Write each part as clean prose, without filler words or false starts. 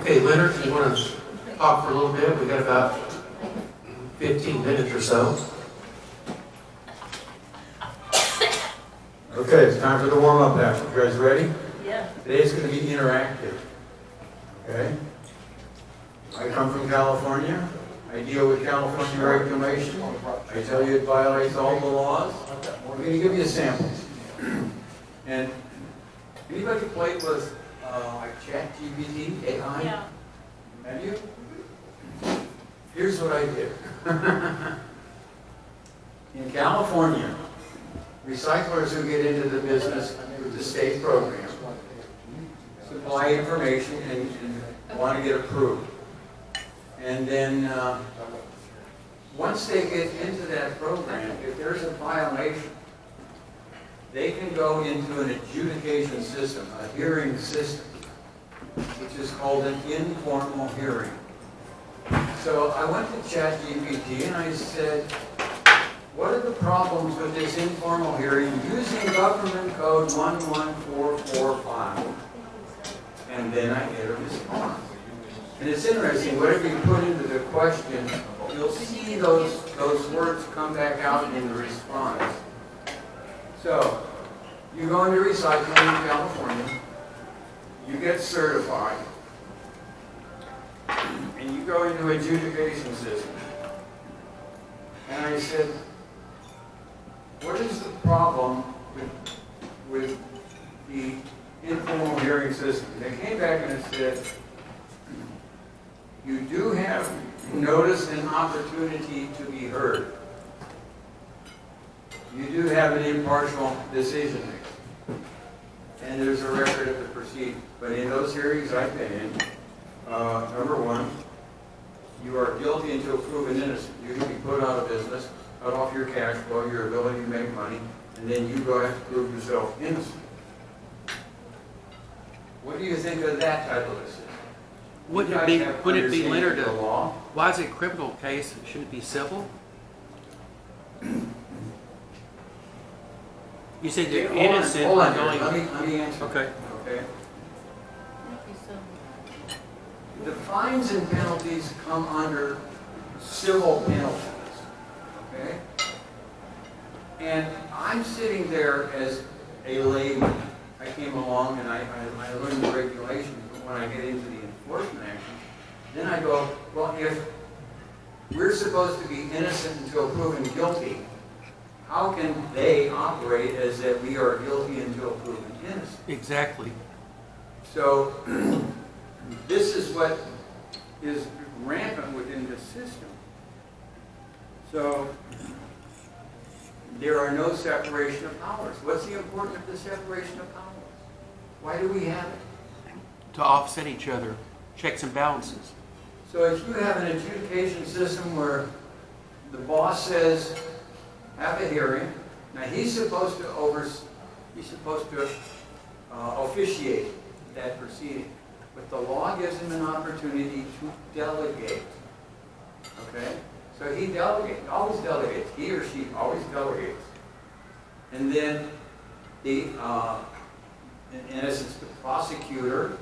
Okay, Leonard, you want to talk for a little bit? We got about 15 minutes or so. Okay, it's time for the warm-up action. You guys ready? Yeah. Today's going to be interactive. Okay? I come from California. I deal with California regulation. I tell you it violates all the laws. We're going to give you a sample. And anybody played with like ChatGPT, AI? Yeah. Have you? Here's what I did. In California, recyclers who get into the business with the state program supply information and want to get approved. And then once they get into that program, if there's a violation, they can go into an adjudication system, a hearing system, which is called an informal hearing. So I went to ChatGPT and I said, what are the problems with this informal hearing using government code 11445? And then I get a response. And it's interesting, whatever you put into the question, you'll see those words come back out in the response. So, you go into recycling in California, you get certified, and you go into adjudication system. And I said, what is the problem with the informal hearing system? They came back and it said, you do have notice and opportunity to be heard. You do have an impartial decision maker. And there's a record of the proceeding. But in those hearings I've been in, number one, you are guilty until proven innocent. You can be put out of business, cut off your cash flow, your ability to make money, and then you go have to prove yourself innocent. What do you think of that type of a system? Wouldn't it be Leonard? The law? Why is it a criminal case? Shouldn't it be civil? You said you're innocent. Hold on, Going... let me answer. Okay. Okay. The fines and penalties come under civil penalties. Okay? And I'm sitting there as a layman. I came along and I learned the regulations, but when I get into the enforcement action, then I go, well, if we're supposed to be innocent until proven guilty, how can they operate as that we are guilty until proven innocent? Exactly. So this is what is rampant within the system. So there are no separation of powers. What's the importance of the separation of powers? Why do we have it? To offset each other, checks and balances. So if you have an adjudication system where the boss says, have a hearing, now he's supposed to officiate that proceeding. But the law gives him an opportunity to delegate. Okay? So he delegates, always delegates. He or she always delegates. And then in essence, the prosecutor,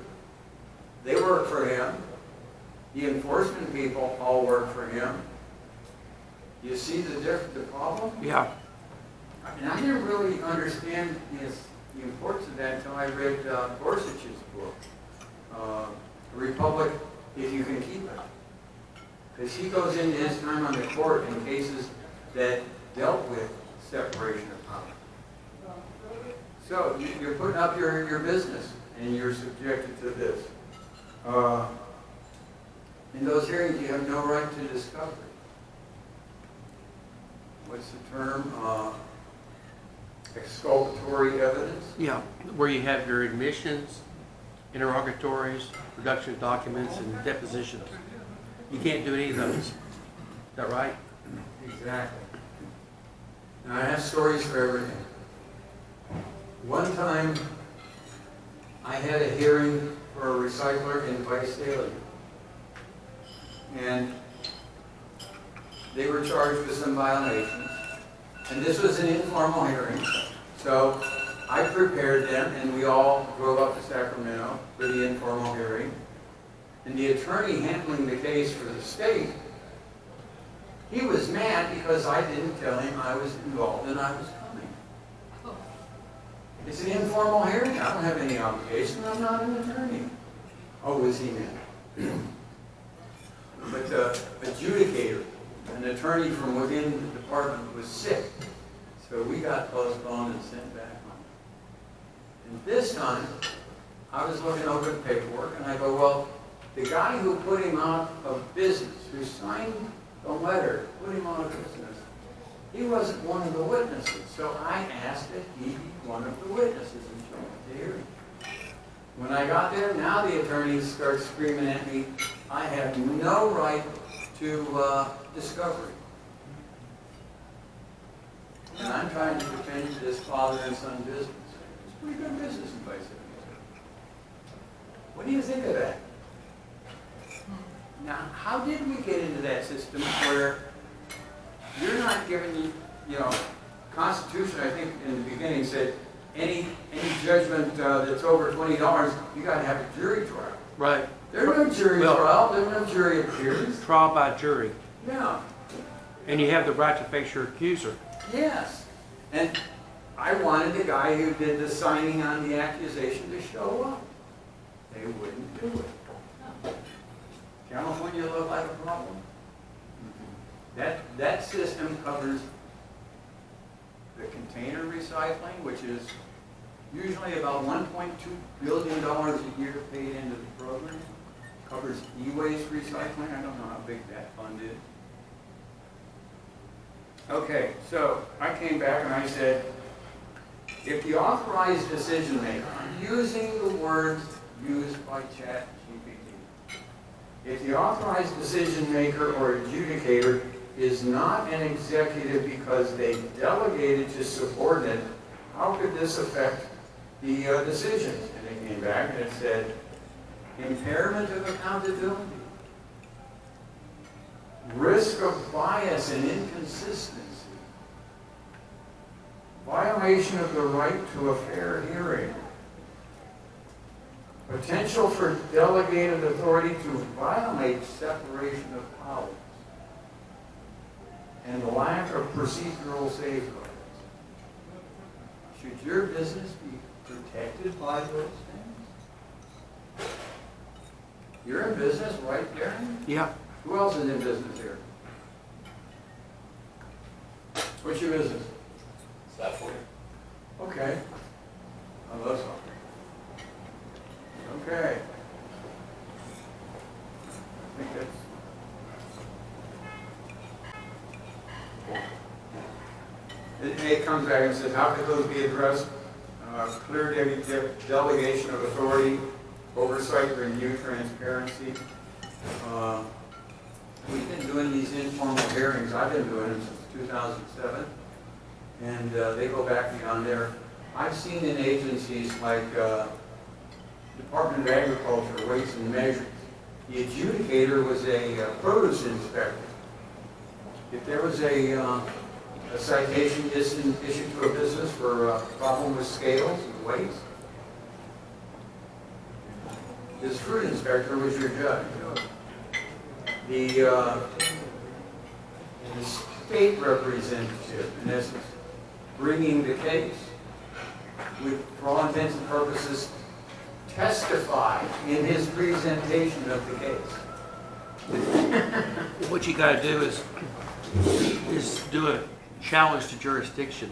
they work for him. The enforcement people all work for him. You see the problem? Yeah. And I didn't really understand the importance of that until I read Gorsuch's book, A Republic, If You Can Keep It. Because he goes into his time on the court in cases that dealt with separation of power. So you're putting up your business and you're subjected to this. In those hearings, you have no right to discovery. What's the term? Exculpatory evidence? Yeah, where you have your admissions, interrogatories, production of documents, and depositions. You can't do any of those. Is that right? Exactly. And I have stories for everything. One time, I had a hearing for a recycler in Visalia. And they were charged with some violations. And this was an informal hearing. So I prepared them, and we all drove up to Sacramento for the informal hearing. And And the attorney handling the case for the state, he was mad because I didn't tell him I was involved and I was coming. It's an informal hearing. I don't have any obligation. I'm not an attorney. Oh, was he mad? But the adjudicator, an attorney from within the department, was sick. So we got postponed and sent back home. And this time, I was looking over the paperwork and I go, well, the guy who put him out of business, who signed the letter, put him out of business, he wasn't one of the witnesses. So I asked that he be one of the witnesses and show up at the hearing. When I got there, now the attorneys start screaming at me, I have no right to discovery. And I'm trying to defend this father and son business. It's pretty good business advice. What do you think of that? Now, how did we get into that system where you're not giving, Constitution, I think in the beginning said, any judgment that's over $20, you got to have a jury trial. Right. There's no jury trial, there's no jury appearance. Trial by jury. Yeah. And you have the right to face your accuser. Yes. And I wanted the guy who did the signing on the accusation to show up. They wouldn't do it. California looked like a problem. That system covers the container recycling, which is usually about $1.2 billion a year paid into the program. Covers e-waste recycling. I don't know how big that fund is. Okay, so I came back and I said, if the authorized decision maker, I'm using the words used by ChatGPT, if the authorized decision maker or adjudicator is not an executive because they delegated to subordinate, how could this affect the decisions? And it came back and it said, impairment of accountability, risk of bias and inconsistency, violation of the right to a fair hearing, potential for delegated authority to violate separation of powers, and the lack of procedural safeguards. Should your business be protected by those things? You're in business, right, Darren? Yeah. Who else is in business here? What's your business? Software. Okay. I love software. Okay. I think that's... It comes back and says, how could those be addressed? Clear delegation of authority, oversight, review, transparency. We've been doing these informal hearings. I've been doing them since 2007. And they go back beyond there. I've seen in agencies like Department of Agriculture, Weights and Measures, the adjudicator was a produce inspector. If there was a citation issued to a business for a problem with scales and weights, this fruit inspector was your judge. The state representative, in essence, bringing the case, would, for all intents and purposes, testify in his presentation of the case. What you got to do is do a challenge to jurisdiction.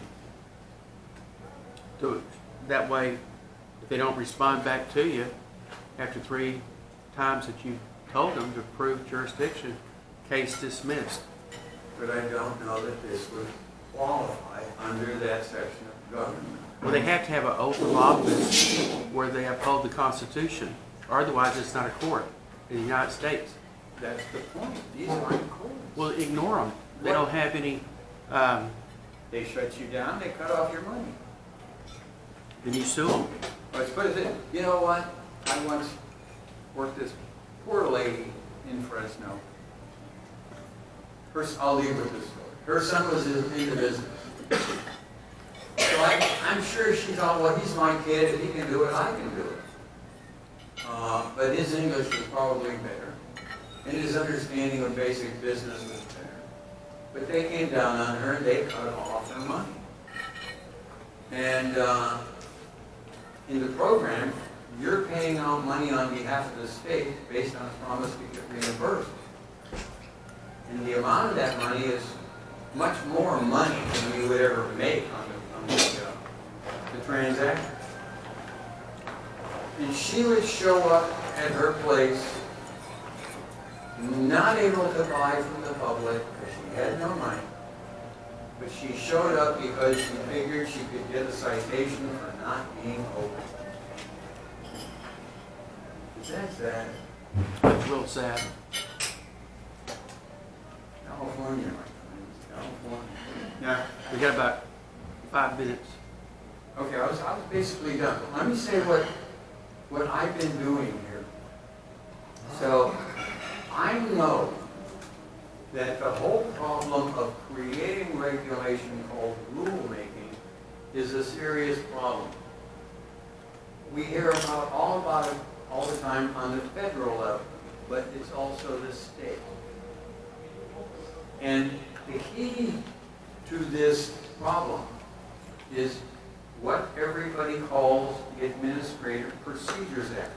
Do it that way. If they don't respond back to you after 3 times that you told them to prove jurisdiction, case dismissed. But I don't know that this would qualify under that section of government. Well, they have to have an oath of office where they uphold the Constitution. Or otherwise, it's not a court in the United States. That's the point. These aren't courts. Well, ignore them. They don't have any. They shut you down. They cut off your money. Then you sue them. Let's put it this. You know what? I once worked this poor lady in Fresno. I'll leave with this story. Her son was in the business. So I'm sure she thought, well, he's my kid. If he can do it, I can do it. but his English was probably better, and his understanding of basic business was better. But they came down on her and they cut off her money. And in the program, you're paying out money on behalf of the state based on a promise to get reimbursed. And the amount of that money is much more money than you would ever make on the transaction. And she would show up at her place, not able to buy from the public because she had no money. But she showed up because she figured she could get a citation for not being open. Is that sad? That's real sad. California, my friends, California. Now, We got about 5 minutes. okay, I was basically done. But let me say what I've been doing here. So, I know that the whole problem of creating regulation called rulemaking is a serious problem. We hear all about it all the time on the federal level, but it's also the state. And the key to this problem is what everybody calls the Administrative Procedures Act.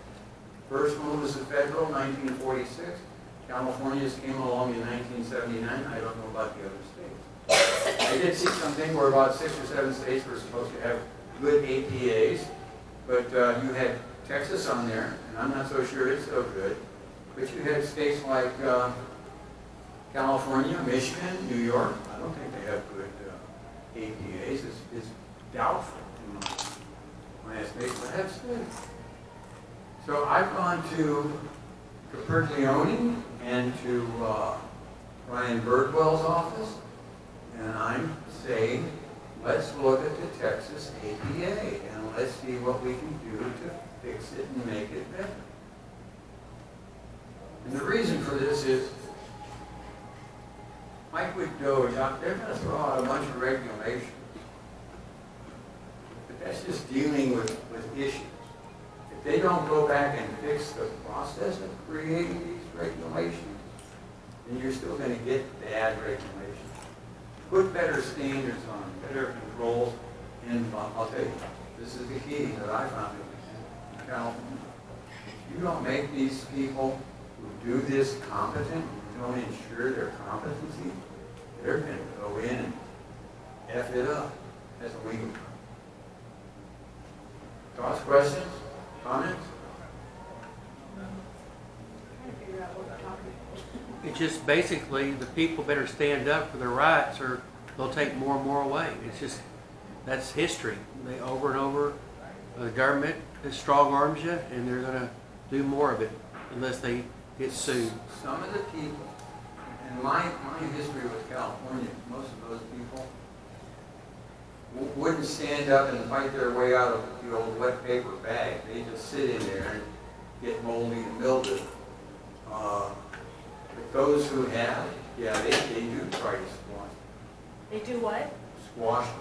First one was the federal, 1946. California's came along in 1979. I don't know about the other states. I did see something where about 6 or 7 states were supposed to have good APAs, but you had Texas on there, and I'm not so sure it's so good. But you had states like California, Michigan, New York. I don't think they have good APAs. It's doubtful in my estimation, but that's good. So I've gone to Caperglione and to Ryan Birdwell's office, and I'm saying, let's look at the Texas APA and let's see what we can do to fix it and make it better. And the reason for this is, Mike would go, they're going to throw out a bunch of regulations, but that's just dealing with issues. If they don't go back and fix the process of creating these regulations, then you're still going to get bad regulations. Put better standards on them, better controls, and I'll tell you, this is the key that I found in California. If you don't make these people who do this competent, you don't ensure their competency, they're going to go in and F it up. That's illegal. Thoughts, questions, comments? It's just basically the people better stand up for their rights or they'll take more and more away. It's just, that's history. They over and over, the government strong arms you and they're going to do more of it unless they get sued. Some of the people, in my history with California, most of those people wouldn't stand up and fight their way out of the old wet paper bag. They just sit in there and get moldy and mildew. But those who have, yeah, they do try to squash them. They do what? Squash them.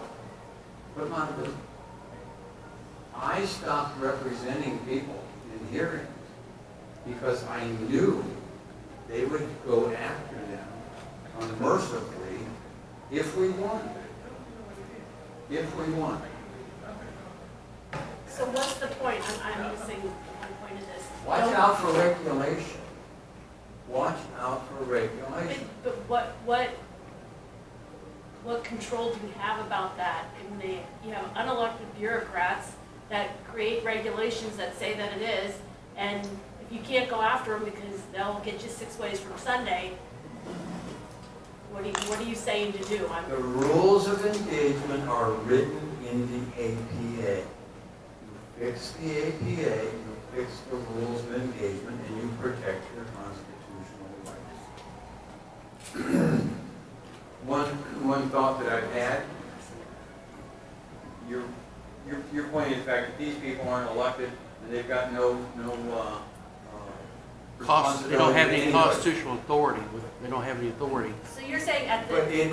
Put them out of business. I stopped representing people in hearings because I knew they would go after them unmercifully if we won. If we won. So what's the point? I'm missing one point of this. Watch out for regulation. Watch out for regulation. But what control do you have about that? You have unelected bureaucrats that create regulations that say that it is, and if you can't go after them because they'll get you 6 ways from Sunday, what are you saying to do? The rules of engagement are written in the APA. You fix the APA, you fix the rules of engagement, and you protect your constitutional rights. One thought that I've had, you're pointing to the fact that these people aren't elected and they've got no responsibility. They don't have any anybody. constitutional authority. They don't have any authority. So you're saying at But the,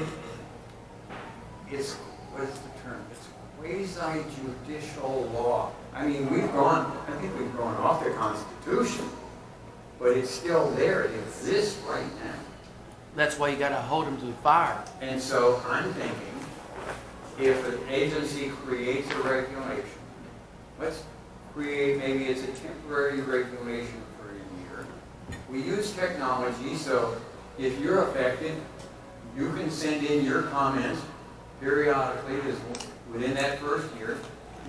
it's, what is the term? It's quasi-judicial law. I mean, I think we've gone off the Constitution, but it's still there, it exists right now. That's why you gotta hold them to the fire. And so I'm thinking, if an agency creates a regulation, let's create, maybe it's a temporary regulation for a year. We use technology, so if you're affected, you can send in your comments periodically within that first year.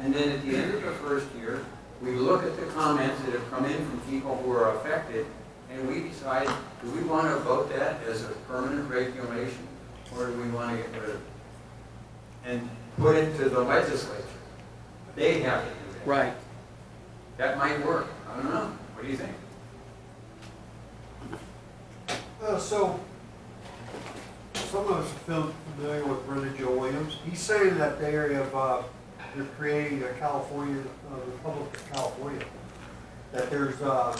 And then at the end of the first year, we look at the comments that have come in from people who are affected, and we decide, do we want to vote that as a permanent regulation, or do we want to get rid of it? And put it to the legislature. They have to do that. Right. That might work. I don't know. What do you think? So, some of us are familiar with Brenda Joe Williams. He's saying that they're creating a California, Republic of California. That there's a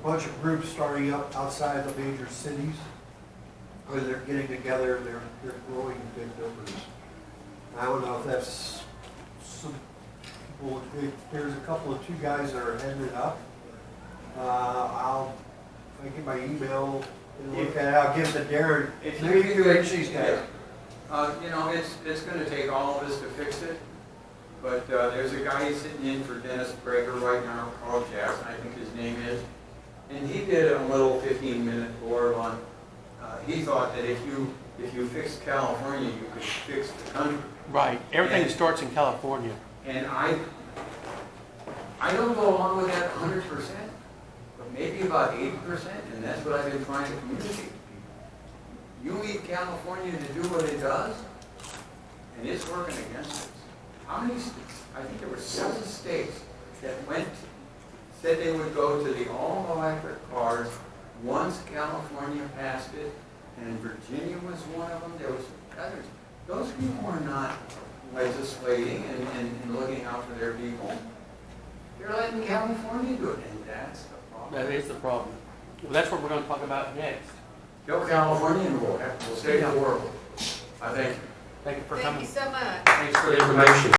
bunch of groups starting up outside the major cities, where they're getting together and they're growing big numbers. I don't know if that's some people. There's a couple of two guys that are heading it up. If I get my email and look at it, I'll give it to Darren. If Maybe you you could, reach these guys. you know, it's going to take all of us to fix it. But there's a guy sitting in for Dennis Greger right now called Jackson, I think his name is. And he did a little 15-minute blurb on, he thought that if you fixed California, you could fix the country. Right. Everything starts in California. And I don't go along with that 100%, but maybe about 80%, and that's what I've been trying to communicate to people. You leave California to do what it does, and it's working against us. How many states? I think there were 7 states that said they would go to the all-electric cars once California passed it, and Virginia was one of them. There was others. Those people are not legislating and looking out for their people. They're letting California do it, and that's the problem. That is the problem. Well, that's what we're gonna talk about next. Go California, and we'll save the world. I thank you. Thank you for Thank coming. you so much. Thanks for the information.